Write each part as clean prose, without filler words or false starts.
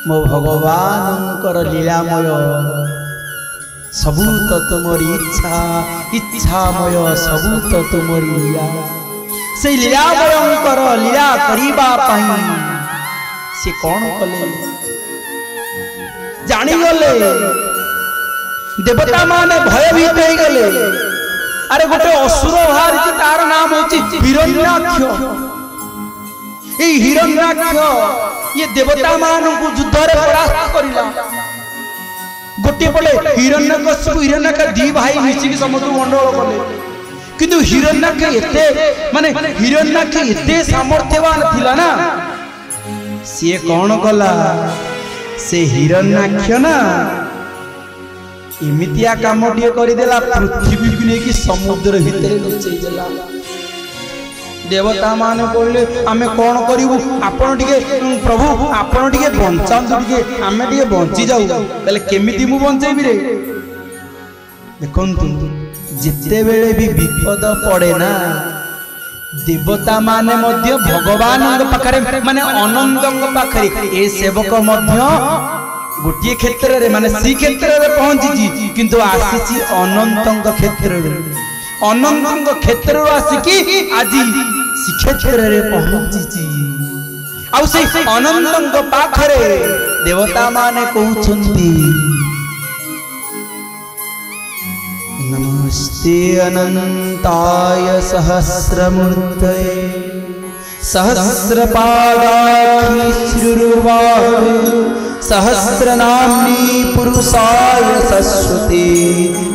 मो भगवान लीलामय सबू तो तुमरी इच्छा इच्छामय सबू तो तुमरी लीला से लीलामय लीला करिबा पाई से कौन कले जानी गले देवता माने भयभीत हो गले। अरे गोटे असुर बाहर तार नाम होची हिरण्याक्ष। ये हिरण्याक्ष ये देवता मानू युद्ध रे परास्त करिला। गोटे पले हिरण्यकश्यप हिरण्याक्ष दी भाई मिसिक समस्त मंडल कले किंतु हिरण्याक्ष एते माने हिरण्याक्ष एते सामर्थ्यवान थिला ना से कौन कला से हिरण्याक्ष ना इमितिया काम टिए करदेला पृथ्वी को लेकिन समुद्र भितर लुचेदेला। देवता माने बोले आमे कौन करिवु आपण टिके प्रभु आपण टिके बंचांतु टिके आमे टिके बंची जाऊ कहले केमिति मु बंचेबी रे। देखंतु जिते बेले भी विपद पड़े ना देवता माने मध्य भगवान पाखरे माने अनंत पाखरे ए सेवक मध्य गोटे क्षेत्र रे माने सी क्षेत्र रे पहुंची किंतु आसीची अनंत क्षेत्र रे अनंत क्षेत्र रो आसीकी आज सी क्षेत्र रे पहुंची आउ से अनंत पाखरे देवता माने कहउछंती नमस्ते अनंताय सहस्रमूर्तये सहस्रपादाख्य श्रुरुवाहे सहस्रनाम्नि पुरुषाय सरस्वती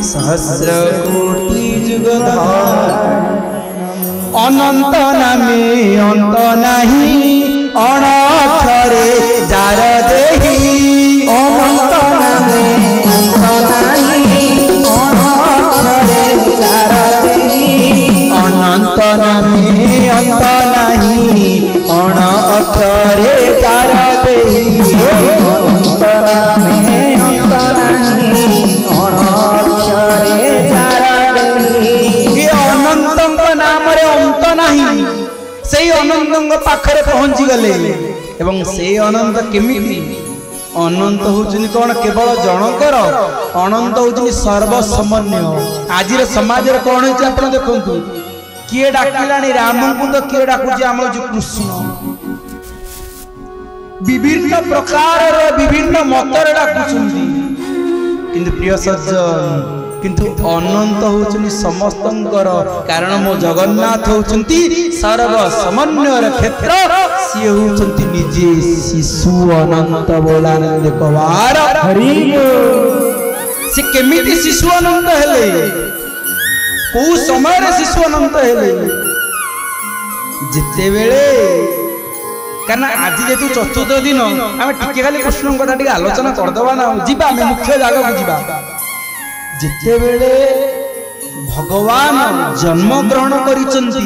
सहस्रकोटि जुगधारिणे। अनंत नामे अंत नहीं अनाक्षरे जार देहि अनंत नामे अंत नहीं अनाक्षरे जार देहि अनंत नामे अंत नहीं अनाक्षरे जार देहि अनंत पाखरे पहुंची गले एवं से अनंत केमिति अनंत होचुनी कौन केवल जनकर अनंत होचुनी सर्वसमन्य। आज समाज रे कौन होची आपण देखंतु किए डाकिलानी राम को तो किए डाकुची आम कृष्ण विभिन्न प्रकार विभिन्न मतर डाकुचुंदी किंतु प्रिय सज्जन किंतु अनंत होचुनी समस्तंकर कारण मो जगन्नाथ होचुंती सर्व समन्वय क्षेत्र सी होचुंती निजे शिशु अनंत बोलानंद कवार हरि से केमिति शिशु अनंत हेले को समय रे शिशु अनंत हेले जिते बेले कारण आज जेतु चतुर्थ दिन आमे टिके खाली कृष्ण कथा टिके आलोचना करदबा ना जिबा आमे मुख्य जागा को जिबा जिते बेले भगवान जन्म ग्रहण करिसंती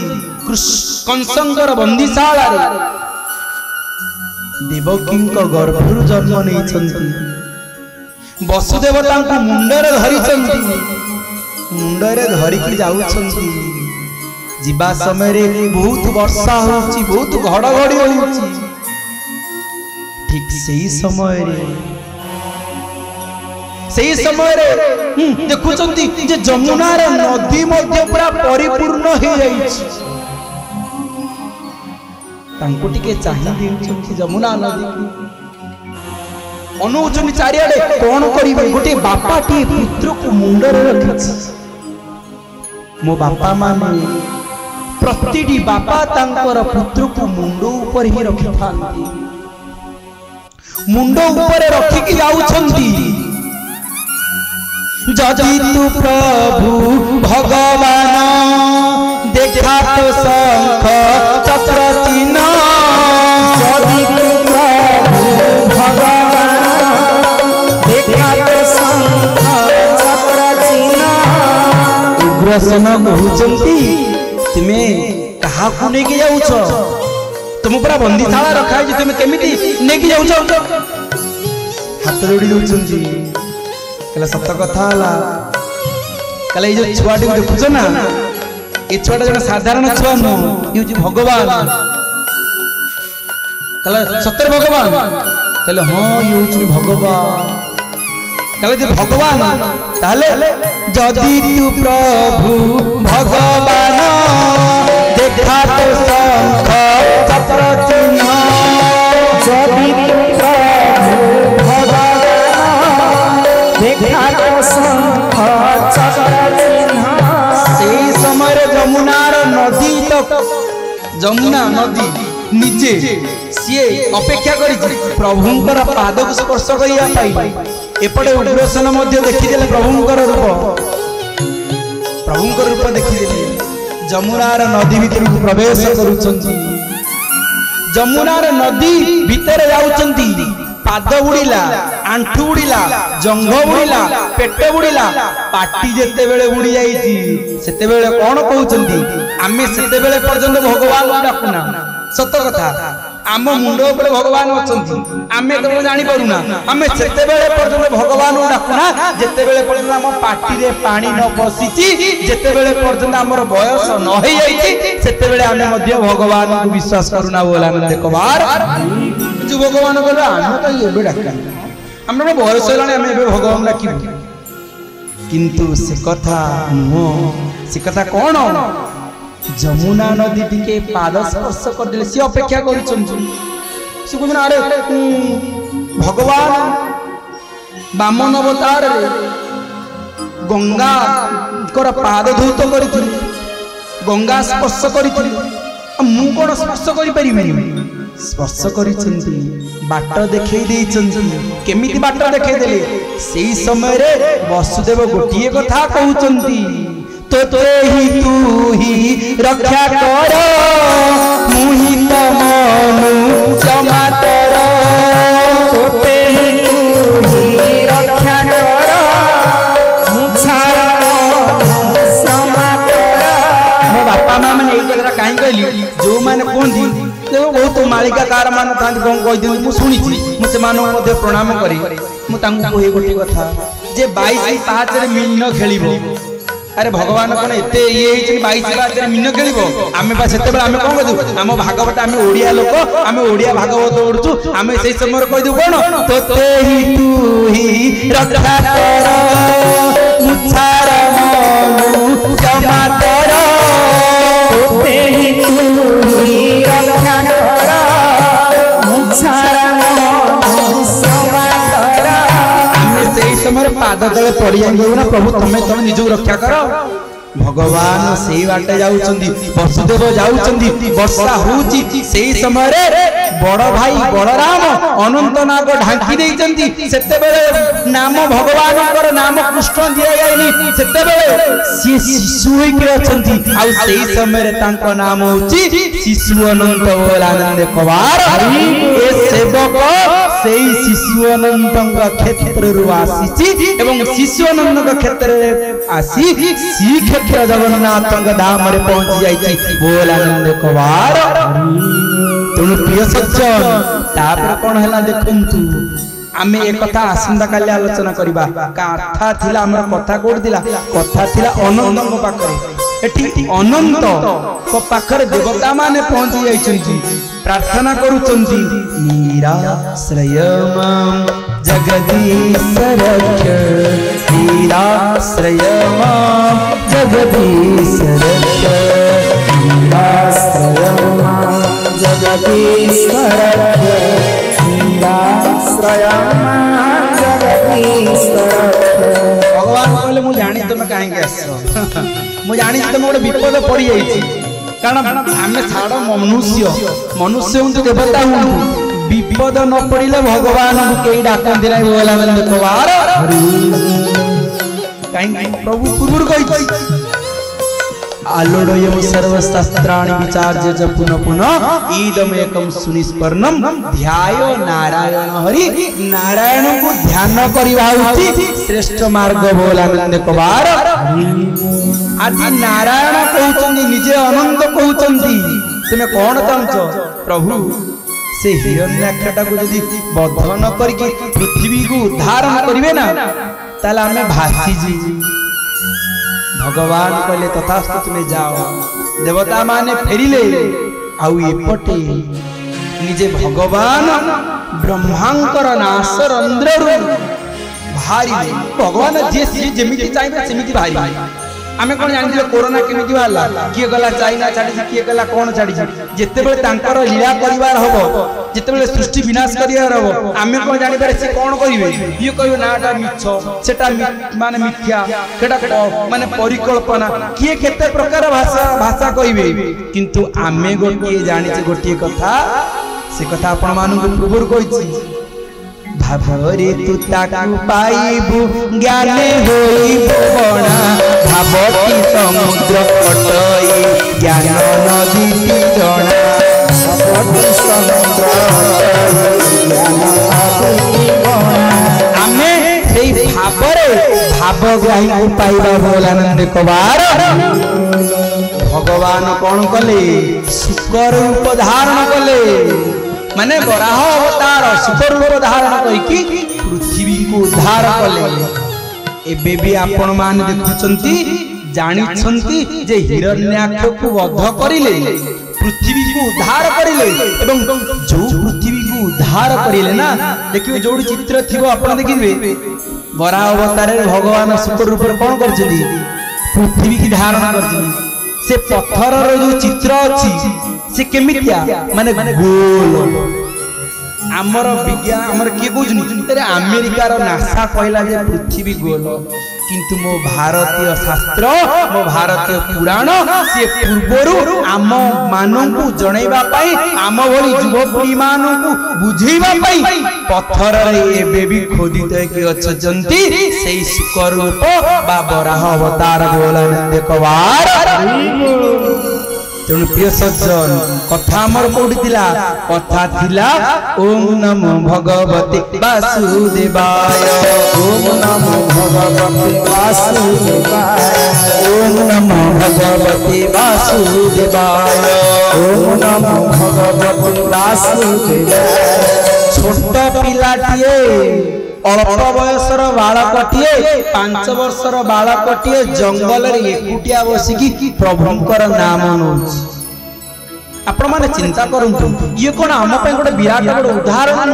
कंसंकर बंदीशाला रे देवकी गर्भरु जन्म नहीं वसुदेव तांको मुंडरे धरिसंती मुंडरे धरिकी जाउछंती जीवा समय रे बहुत वर्षा होची बहुत घड़घड़ी होची ठीक सही समय रे देखुचंती जे जमुना रे नदी मध्य पूरा परिपूर्ण हो जाईछि तांको टिके चाहि देउछंती जमुना नदी की अनुचनी चारियाडे कोन करिवे गोटे बापाटी पुत्र को मुंड रे रखिछि मो बापा माने प्रतिटी बापा तांकर पुत्र को मुंड ऊपर ही रखि थांती मुंड ऊपर रखि कि जाउछंती जदि तू प्रभु भगवान देखा तो शंख चक्र चिन्ह जदि तू प्रभु भगवान देखा तो शंख चक्र चिन्ह उग्रसेन कहउचंती तुमे कहा को नेकी जाउछ तुम पूरा बंदीशाला रखा है तुम केमिति नेकी जाउछ हाथ जोड़ी दउछंती कहला सत कथा हला कहला ये जो छुआटी को देखुछ ना ये छुआटा जने साधारण छुआ न ये भगवान कहला सत्य भगवान कहले हाँ ये हूँ भगवान। कहले भगवान ताले जदि तू प्रभु भगवान देखा तो शंख चक्र चिन्ह। जदि तू प्रभु भगवान देखा तो शंख चक्र चिन्ह। सेई समय जमुनार नदी तक जमुना नदी निजे सीए अपेक्षा करी प्रभुंकर पाद को स्पर्श करने एपटे उग्रसेन देखीदे प्रभुंकर रूप देखीदे जमुनार नदी भीतर प्रवेश करुचंती। जमुनार नदी भीतर जाउचंती पाद बुड़ीला आंठू बुड़ीला जंघ बुड़ीला पेट बुड़ीला पाटी जेते बेले बुड़ी जाईची सेते बेले कोन कहउचंती आमे सेते बेले पर्यंत भगवान डाकुना। सत कथा आम मुंड ऊपर भगवान अछंती आमे तो जानि परुना आमे सेते बेले पर्यंत भगवान डाकुना जेते बेले पर्यंत हम पाटी रे पानी न पसिची जेते बेले पर्यंत हमर बयस न होई जाईची सेते बेले आमे मध्य भगवान को विश्वास करूना बोला देखो बार जो भगवान बोला आमे तो एबे डाका हमर बयस होलाने आमे एबे भगवान डाकिबो किंतु से कथा कोन जमुना नदी टिके पाद स्पर्श कर देले सी अपेक्षा करूछन से कोन अरे भगवान बामन अवतार रे गंगा कर पाद धौत करिथिल गंगा स्पर्श करिथिल मु कोन स्पर्श करि परिबेनी स्पर्श करिछंती बाट देखै दैछंती केमिति बाट देखै देले सेही समय रे वसुदेव गोटिए कथा कहउछंती तो ही तू ही रक्षा कर मुहि तो मनु क्षमा कर। तो ही तू ही रक्षा कर मुछार क्षमा कर। मो बापा माँ मैंने एक कथा कहीं कहली जो मैंने कहती देखो बहुत मालिका कार मान था कौन कही मुझे शुणी मुझे मध्य प्रणाम करी मुझे गोटे कथा जे 22 पाँच मीन खेल अरे भगवान कौन एते ये 22 पाँच मीन खेल आम से आम कौन कहू आम भागवत आम ओडिया लोक आम ओडिया भागवत ओढ़ुचु आम से समय कहू कौन तो ही तू ही रक्षा कर मुछार मनु क्षमा कर। तो ही तू ही रक्षा कर मुछार मनु क्षमा कर। आम से समय पाद तले पड़ी ना प्रभु तमें तुम निज रक्षा कर। भगवान से बाटे जाउचंदी वसुदेव जाउचंदी वर्षा होउची सेही समय रे बड़ भाई बलराम अनंत नाग ढांकी देइचंदी सेते बेले नाम भगवानकर नाम कृष्ण दिया जायनी सेते बेले सी शिशु होई के अछंती आ सेही समय रे तांको नाम होउची शिशु अनंत बोलानंद कवार। ए सेवक सेही शिशु अनंतंग क्षेत्र रु आसीची एवं शिशु अनंतंग क्षेत्र रे आसी सी क्षेत्र जगन्नाथ धाम रे पहुंच जाई बोलानंद कवार। तेणु प्रिय सज्जन तापर कौन है देखु आम एक कथा आसंता काली आलोचना करबा कथा थिला हमर कथा कोड दिला कथा थिला अनंत पाखरे एठी अनंत को पाखरे देवता माने पहुंच जाइछन्ती प्रार्थना करूछन्ती निराश्रय मां जगदीश रक्ष निराश्रय मां जगदीश रक्ष निराश्रय मां जगदीश रक्ष निराश्रय मां जगदीश रक्ष। भगवान कहले मु जानि तुम काहे के आसो मु जानि तुम गोटे विपद पड़ी जाइछि कारण आमे छाड़ मनुष्य मनुष्य हुंतु देवता हुंतु विपद न पड़िले भगवान को केई डाकंती नै बोला मन देखो बार काहे प्रभु पूर्व कहि आलोडयम सर्वशास्त्राणि विचार्य च पुनः पुनः ईदमेकं सुनिस्पर्णम ध्यायो नारायण हरि नारायण को ध्यान करिवा उचित श्रेष्ठ मार्ग बोला नंद कबार। आज नारायण कहउचंदी निजे अनंत कहउचंदी तुमे कोन चाहछो प्रभु से हिरण्याक्षटा को यदि बद्ध न करके पृथ्वी को उद्धार करिवे ना ताला हमें भासी जी भगवान कहले तथास्तु तुमे जाओ देवता माने फेरिले आउ एपटे निजे भगवान ब्रह्मांकर नाश रंध्ररू भारी भगवान जे जेमिति चाहिए सेमिति भारी आमे कोन जानि कोरोना केमिति बाहला किए गला चाइना छाड़ी किए गला कोन छाड़ी जेते बेले तांकर लीला परिवार हबो जेते बेले सृष्टि विनाश करियार हबो आमे कोन जानि पारे से कोन करिवे ये कहियो नाटा मिछ सेटा माने मिथ्या सेटा माने परिकल्पना किए केते प्रकार भाषा कहिवे किंतु आमे गोटिए जानि छे गोटिए कथा से कथा आपण मानु पूर्व कहिछि भावरे तू ताकू पाइबु ज्ञाने होइबु बणा भावती समुद्र कटई ज्ञान नदी जणा भावती समुद्र ज्ञान नदी बणा आमे सेई भावरे भावग्राही को पाइबा भोलानंद कबार भगवान कोन कले शुकर रूप धारण कले माने बराह अवतार शुकर रूप धारण कई पृथ्वी को उद्धार कले एबे भी आपण मान देखुचंती जानि छंती जे हिरण्याक्ष को वध करिले पृथ्वी को उद्धार करिले एवं जो पृथ्वी को उद्धार करिले ना देखिबे जोडी चित्र थिबो आपण देखिबे बराह अवतार भगवान शुकर रूप कोन करछथि पृथ्वी की धारण करछथि से पत्थर रो जो चित्र अछि से केमितिया माने गोल आमर विज्ञान आमर के बुझनी तेरे अमेरिका रो नासा कहला जे पृथ्वी गोल किंतु मो भारतीय शास्त्र मो भारतीय पुराण से पूर्वरु आम माननकु जणैबा पई आम भली युवपी माननकु बुझैबा पई पत्थर रे एबे भी खोदित के अछजंती सेई शुकर रूप बा बराह अवतार भोलानंद कबार तेणु प्रिय सज्जन कथा मोर कोठी थिला कथा थिला ओम नमो भगवते वासुदेवाय ओम नमो भगवते वासुदेवाय ओम नमो भगवते वासुदेवाय ओम नमो भगवते वासुदेवाय छोट पिलाटिए अल्प बयसर बालकटिए 5 वर्षर बालकटिए जंगल रे एकुटिया बसिकी प्रभुंकर नाम नौछ आपण माने चिंता करंतु ये कोन आम पे गोटे विराट बड़ उदाहरण न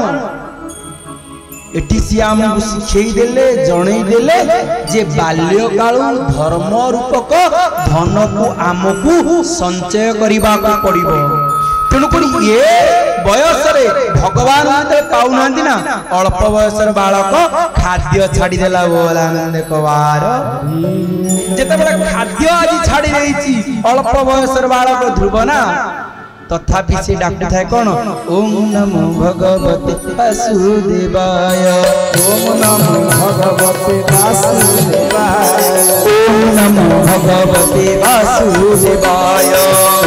एटी सी आमको शिखई देले जणई देले जे बाल्य काल धर्म रूपक धन को आमको संचय करबा को पड़िबो तेणुकरी ये बयस रे भगवान पाऊना ना अल्प बयसर बालक खाद्य छाड़ी देला भोलानंद कबार जेते बड़ा खाद्य आज छाड़ी देछि अल्प बयसर बालक ध्रुव ना तथापि से डाकु थाए कोन ओम नमो भगवते वासुदेवाय ओम नमो भगवते वासुदेवाय ओम नमो भगवते वासुदेवाय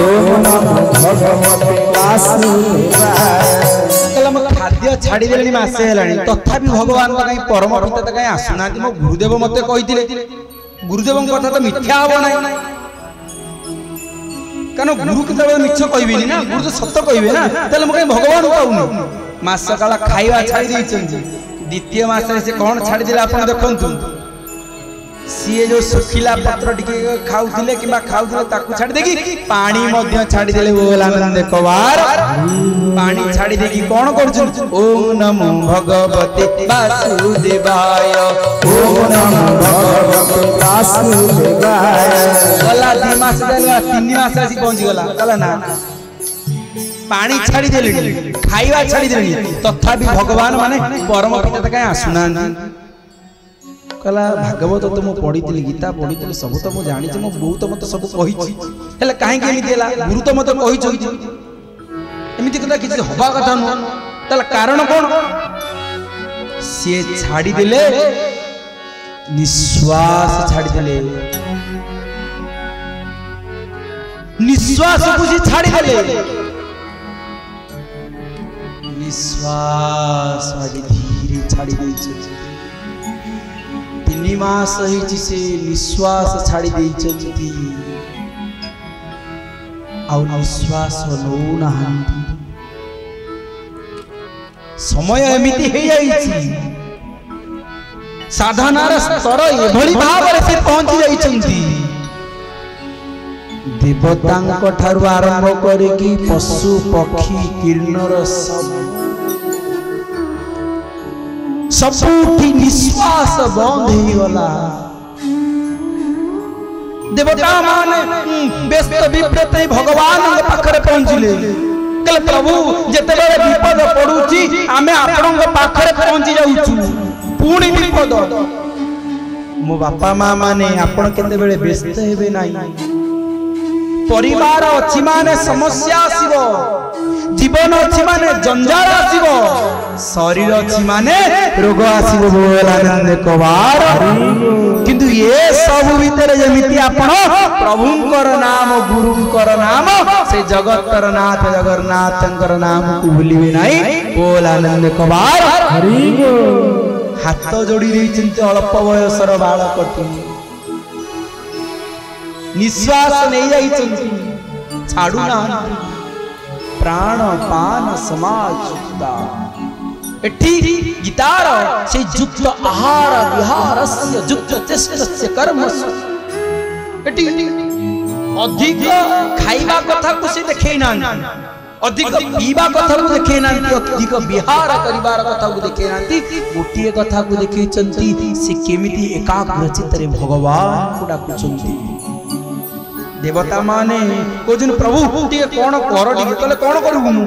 ओम नमो भगवते वासुदेवाय कलम खाद्य छाड़ी देलनी मासे हेलानी तथापि भगवान का कहीं परम पिता त कहीं आसुना मो गुरुदेव मते कहिथिले गुरुदेव कथा तो मिथ्या हो नाही कारण गुरु केतबे मिछ कहबिनी ना गुरु तो सत्य कहबे ना तले म कहीं भगवान कहउनी मास काला खाइबा छाड़ी दैछन द्वितीय मास रे से कोन छाड़ी दिला आपण देखंतु सीए जो सुखिला पत्र टिके खाउथिले किबा खाउथिले ताकू छाड़ी देकी पानी मध्य छाड़ी देले भोलानंद कबार पानी छाड़ी देकी कोन करछन ओम नमो भगवते वासुदेवाय ओम नमो भगवते वासुदेवाय गला 2 मास देला 3 मास आसी पहुंची गला कला ना पानी छाड़ी देले खाइबा छाड़ी देले तथापि भगवान माने परम पिता त काई आसुना कला भागवत तो मो पढ़ी गीता पढ़ी सब तो मो जानी मो बो तो मत सब कही हेले काहे के एमितिला गुरु तो मत कही एमिति कथा किछि हबा कथा न तला कारण कोन से छाड़ी देले निश्वास छाड़ी देले निश्वास को से छाड़ी देले निश्वास आदि धीरे छाड़ी दै छै 3 मास ही से निश्वास छाड़ी दै छथि आ निश्वास लो नहांती समय एमिति हे जाईछि साधनार स्तर एभली भाव से पहुंची जाईछंती देवतांक ठारु आरंभ करिकी पशु पक्षी किरणर सब सबुठी निश्वास बंद हो गला देवता माने व्यस्त विव्रत भगवान पाखरे पहुंचले कहले प्रभु जेतेबेले विपद पड़ुची आमे आपनक पाखरे पहुंची जाउछु पुणी विपद मो बापा माँ माने आपण केतेबेले व्यस्त हेबे नाही परिवार अछि माने समस्या आसीबो जीवन अछि माने जंजाल आसीबो शरीर अछि माने रोग आसीबो बोलानंद कबार किंतु ये सब भीतर जेमिति आपण प्रभुंकर नाम गुरुंकर नाम से जगतर नाथ जगन्नाथंकर नाम को भूलिबे नाही बोलानंद कबार हरि हाथ जोड़ी देइचंती अल्प बयसर बालकटी निश्वास नहीं जाइचंती छाड़ू ना प्राण पान समाज एठी गीतार से युक्त आहार विहारस्य युक्त चेष्टस्य कर्मस्य एठी अधिक खाइबा कथा को से देखै ना अधिक पीवा कथा को देखै ना अधिक विहार करिवार कथा को देखै ना गोटिए कथा को देखै चंती से केमिति एकाग्र चित्तरे भगवान को डाकुचंती देवता माने कोजन प्रभु टिके कोन कर टिके कहले कोन करबु मु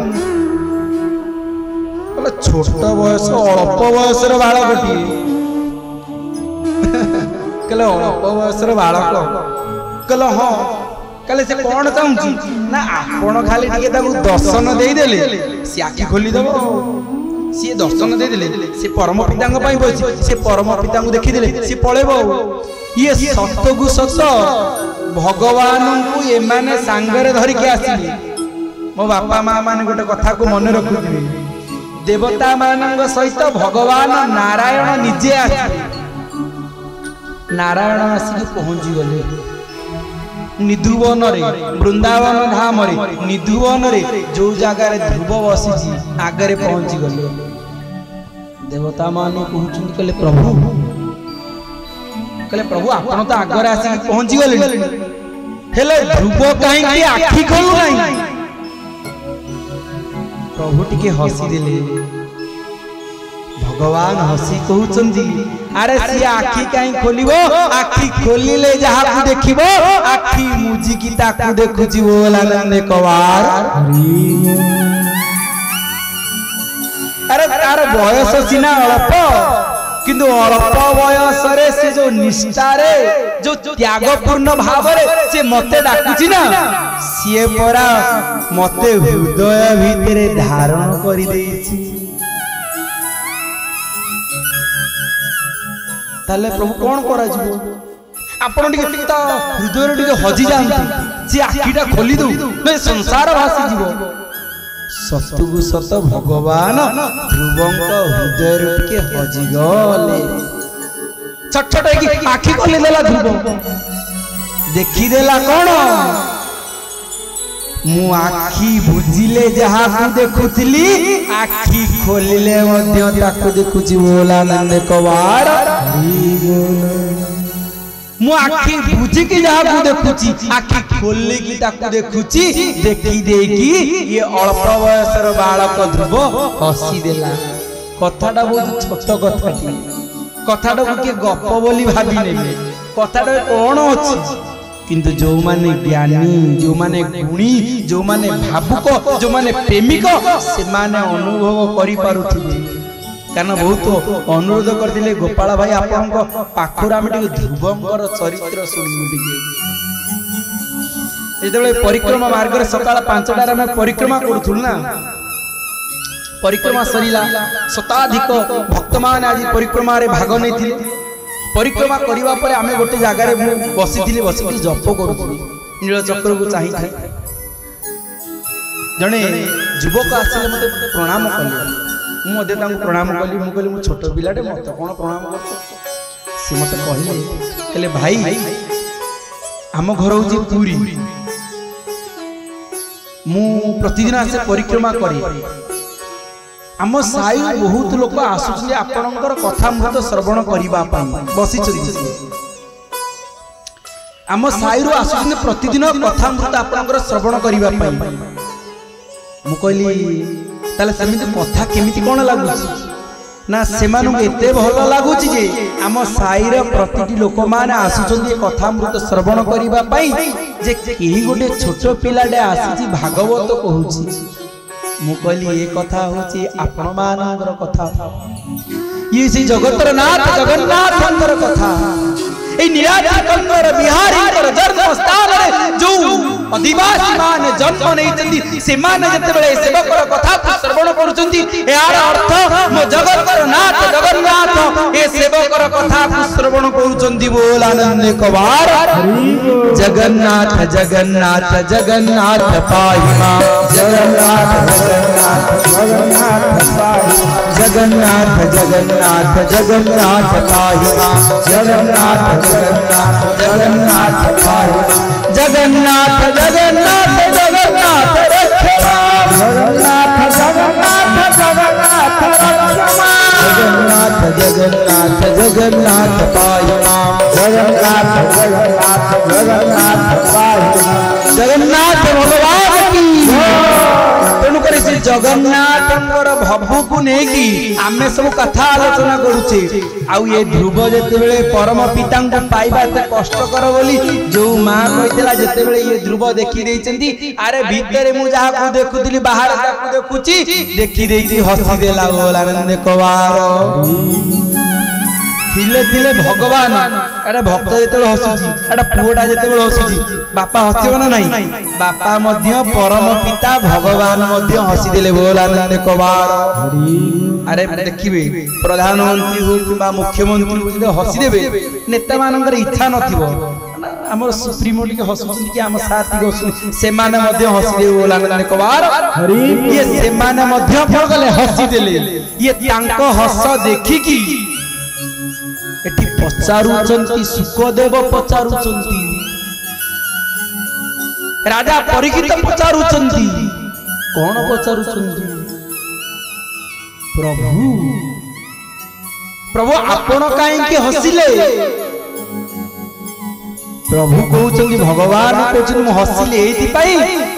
कहले छोट बयस अल्प बयस रे बालक टिके कहले अल्प बयस रे बालक कहले हां कहले से कोन चाहूची ना आपण खाली टिके ताकू दर्शन देई देले से आखी खोली दबो से दर्शन देई देले से परम पितांग पई बसी से परम पितांग देखि देले से पळेबो ये सत्तगु सत्त भगवान को ये माने सांगरे धरि के आसी मो बापा माँ माने गोटे कथा को मन रखुथिबे देवता मानंग सहित भगवान नारायण निजे आसी नारायण आसी पहुंची गले निधुवन रे वृंदावन धाम रे निधुवन रे जो जगह रे ध्रुव बसी आगरे पहुंची गले देवता माने कहउछन कहले प्रभु आपण तो आगरे आसी पहुंची गले हेले ध्रुव कहीं की आखी खोलु नहीं प्रभु टिके हसी देले भगवान हसी कहउचंदी अरे सी आखी कहीं खोलिबो आखी खोलिले जहा को देखिबो आखी मुजी की ताकू देखुची बोलानंद कवार अरे तार बयस सिना अल्प किंतु अल्प बयस रे से जो निष्ठा रे जो त्यागपूर्ण भाव रे से मते डाकुची ना सिए परा मते हृदय भीतरे धारण करि देइछि ताले प्रभु कोन करा जिवो आपण टिके त हृदय रे टिके हजी जानती से आखीटा खोली दउ नै संसार भासी जिवो सतगु सत भगवान ध्रुवंक हृदय के हजी गले छटछट की आखी खोली देला ध्रुव देखि देला कोन मु आखी बुझिले जहा को देखुतली आखी खोलिले मध्य ताको देखुची बोलानंद कवार मु आखी बुझी की जहा को देखुची आखी खोलले की ताको देखुची देखि देकी ये अल्प बयसर बालक ध्रुव हसी देला कथाटा बहुत छोट कथाटी कथाटा के गप बोली भाबी नेबे कथाटा कोन अछि किंतु जो माने ज्ञानी जो माने गुणी जो माने भावुक जो माने प्रेमिक से माने अनुभव करि पारुथिबे कारण बहुत अनुरोध करथिले गोपाल भाई आपनक पाखुरा हम टिके ध्रुवंकर चरित्र सुनिबु टिके एतबे परिक्रमा मार्ग रे सकाळ 5टा रे हम परिक्रमा करथुल ना परिक्रमा सरीला शताधिक भक्त मान आज परिक्रमा रे भाग नैथिले परिक्रमा करिवा परे आमे गोटे जागा रे बसिथिले बसिथि जप करूथि नील चक्र को चाहि थाई जने युवक आसिले मते प्रणाम कले मु मते तांको प्रणाम कली मु कहली मु छोट पिलाटे मते कोन प्रणाम करछ से मते कहले भाई आम घर होची पूरी मु प्रतिदिन आसे परिक्रमा करी आम साई बहुत लोक आसुछे आपनकर कथा मत श्रवण करिबा पई बसी चली आम साई रो आसुछे प्रतिदिन कथा मत आपनकर श्रवण करिबा पई मु कहली ताले समिति कथा केमिति कोन लागुछि ना से एते भल लगुच जे आम साईर प्रतिटी लोक मैंने आसुचंदी कथामृत श्रवण करने जे कहीं गोटे छोट पिलाटे आसी भागवत कहूँ मु कहली ये कथा हूँ आपण मानकर कथा ये से जगतर नाथ जगन्नाथंकर कथा ए नीलाचल बिहारी जन्म स्थान जो आदिवासी मान जन्म नहीं से माने जते बेले सेवकर कथा को श्रवण करूचंती यार अर्थ मो जगतर नाथ जगन्नाथ ए सेवकर कथा को श्रवण करूचंती बोल आनंद कबार जगन्नाथ जगन्नाथ जगन्नाथ पाहि मां जगन्नाथ जगन्नाथ जगन्नाथ पाहि जगन्नाथ जगन्नाथ जगन्नाथ पाहि मां जगन्नाथ जगन्नाथ जगन्नाथ पाहि जगन्नाथ जगन्नाथ जगन्नाथ रक्षे मां जगन्नाथ जगन्नाथ जगन्नाथ रक्षे मां जगन्नाथ जगन्नाथ जगन्नाथ पाहि मां जगन्नाथ जगन्नाथ जगन्नाथ पाहि मां जगन्नाथ भगवान की तेणुकर से जगन्नाथ भव को लेकिन आम सब कथा आलोचना करुचे आउ ये ध्रुव जिते परम पिता पाइबा एत कष्टकर बोली जो माँ कहला जिते ये ध्रुव देखी अरे भितर मुझे देखुली बाहर देखुची देखी हसीदेला बोलानंद कबार थिले थिले भगवान अरे भक्त जो हसुची एटा पुओटा जो हसुची बापा हसब ना नहीं बापा मध्य परम पिता भगवान मध्य हसीदेले बोलानंद कबार अरे देखिए प्रधानमंत्री हो कि मुख्यमंत्री हो हसीदेवे नेता मानकर इच्छा नथिबो हमर सुप्रीमो टिके हसुची कि हम साथी हसुची से माने मध्य हसीदेवे बोलानंद कबार ये से माने मध्य फगले हसीदेले ये तांको हस देखि कि एटी पचारुचंती सुखदेव पचारुचंती राजा परीक्षित पचारुचंती कौन पचारुचंती प्रभु प्रभु आपण काहे हसिले प्रभु कहउचंती भगवान कहउचंती मु हसिले एथि पई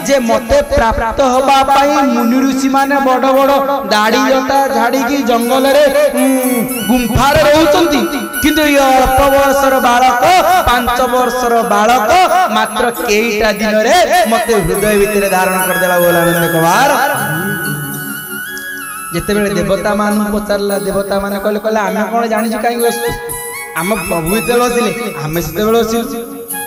जे मते प्राप्त होबा पई मुनि ऋषि माने बड़ बड़ दाढ़ी जटा झाड़ी की जंगल रे गुंफा रे रहउचंती किंतु ये अल्प वर्षर बालक 5 वर्षर बालक मात्र केईटा दिन रे मते हृदय भितर धारण कर देला बोलानंद कबार जेते बेले देवता मान पचारला देवता माने कहले आमे कोन जानि छु काई आम प्रभु जेते हसिले आमे सेते बेले हसिलु